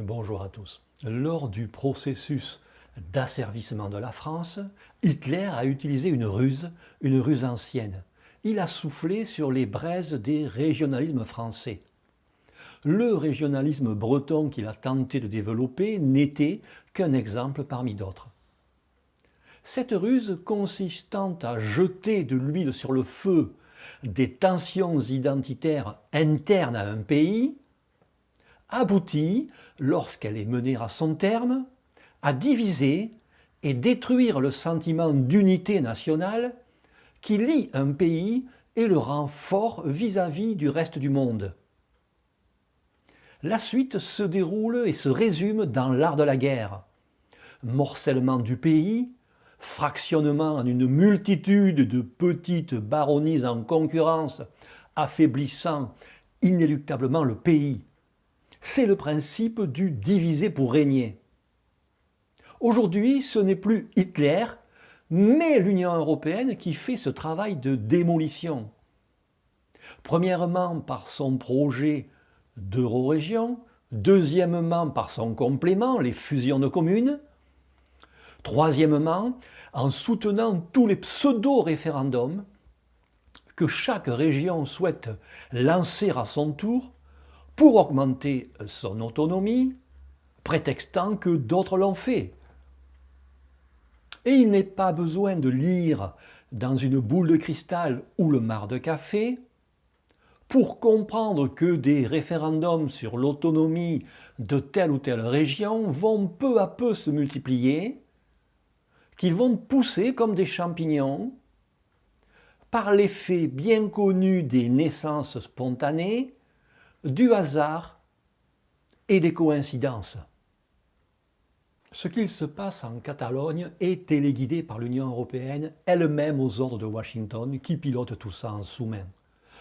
Bonjour à tous. Lors du processus d'asservissement de la France, Hitler a utilisé une ruse ancienne. Il a soufflé sur les braises des régionalismes français. Le régionalisme breton qu'il a tenté de développer n'était qu'un exemple parmi d'autres. Cette ruse consistant à jeter de l'huile sur le feu des tensions identitaires internes à un pays aboutit, lorsqu'elle est menée à son terme, à diviser et détruire le sentiment d'unité nationale qui lie un pays et le rend fort vis-à-vis du reste du monde. La suite se déroule et se résume dans l'art de la guerre. Morcellement du pays, fractionnement en une multitude de petites baronnies en concurrence, affaiblissant inéluctablement le pays. C'est le principe du diviser pour régner. Aujourd'hui, ce n'est plus Hitler, mais l'Union européenne qui fait ce travail de démolition. Premièrement par son projet d'Eurorégion, deuxièmement par son complément, les fusions de communes, troisièmement en soutenant tous les pseudo-référendums que chaque région souhaite lancer à son tour pour augmenter son autonomie, prétextant que d'autres l'ont fait. Et il n'est pas besoin de lire dans une boule de cristal ou le marc de café pour comprendre que des référendums sur l'autonomie de telle ou telle région vont peu à peu se multiplier, qu'ils vont pousser comme des champignons par l'effet bien connu des naissances spontanées, du hasard et des coïncidences. Ce qu'il se passe en Catalogne est téléguidé par l'Union européenne, elle-même aux ordres de Washington, qui pilote tout ça en sous-main.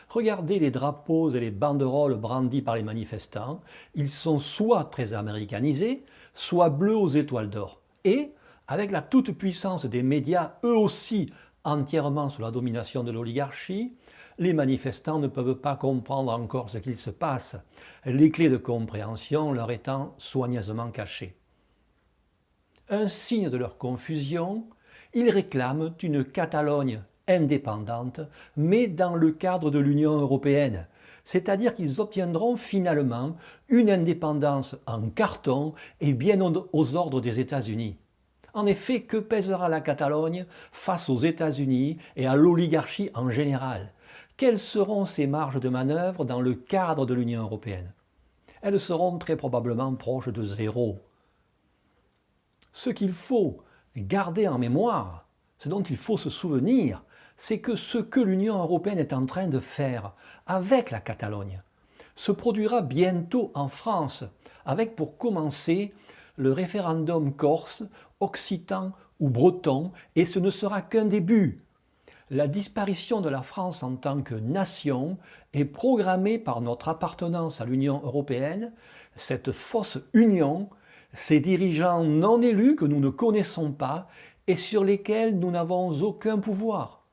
Regardez les drapeaux et les banderoles brandis par les manifestants, ils sont soit très américanisés, soit bleus aux étoiles d'or. Et, avec la toute-puissance des médias, eux aussi entièrement sous la domination de l'oligarchie, les manifestants ne peuvent pas comprendre encore ce qu'il se passe, les clés de compréhension leur étant soigneusement cachées. Un signe de leur confusion, ils réclament une Catalogne indépendante, mais dans le cadre de l'Union européenne, c'est-à-dire qu'ils obtiendront finalement une indépendance en carton et bien aux ordres des États-Unis. En effet, que pèsera la Catalogne face aux États-Unis et à l'oligarchie en général? Quelles seront ses marges de manœuvre dans le cadre de l'Union européenne? Elles seront très probablement proches de zéro. Ce qu'il faut garder en mémoire, ce dont il faut se souvenir, c'est que ce que l'Union européenne est en train de faire avec la Catalogne se produira bientôt en France, avec pour commencer le référendum corse, occitan ou breton, et ce ne sera qu'un début. La disparition de la France en tant que nation est programmée par notre appartenance à l'Union européenne, cette fausse union, ces dirigeants non élus que nous ne connaissons pas et sur lesquels nous n'avons aucun pouvoir,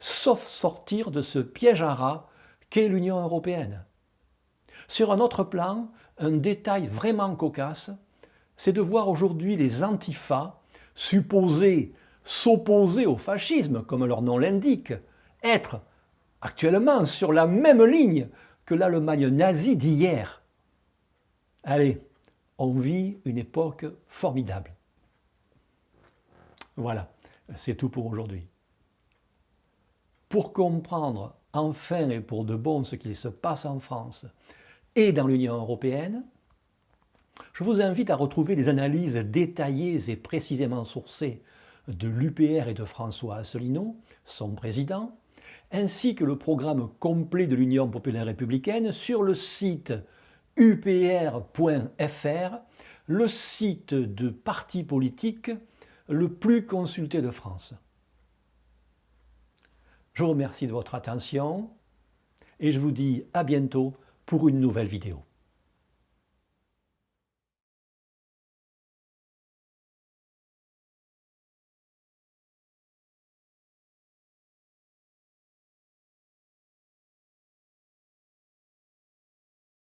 sauf sortir de ce piège à rats qu'est l'Union européenne. Sur un autre plan, un détail vraiment cocasse, c'est de voir aujourd'hui les antifas, supposés s'opposer au fascisme, comme leur nom l'indique, être actuellement sur la même ligne que l'Allemagne nazie d'hier. Allez, on vit une époque formidable. Voilà, c'est tout pour aujourd'hui. Pour comprendre enfin et pour de bon ce qu'il se passe en France et dans l'Union européenne, je vous invite à retrouver les analyses détaillées et précisément sourcées de l'UPR et de François Asselineau, son président, ainsi que le programme complet de l'Union populaire républicaine sur le site upr.fr, le site de parti politique le plus consulté de France. Je vous remercie de votre attention et je vous dis à bientôt pour une nouvelle vidéo.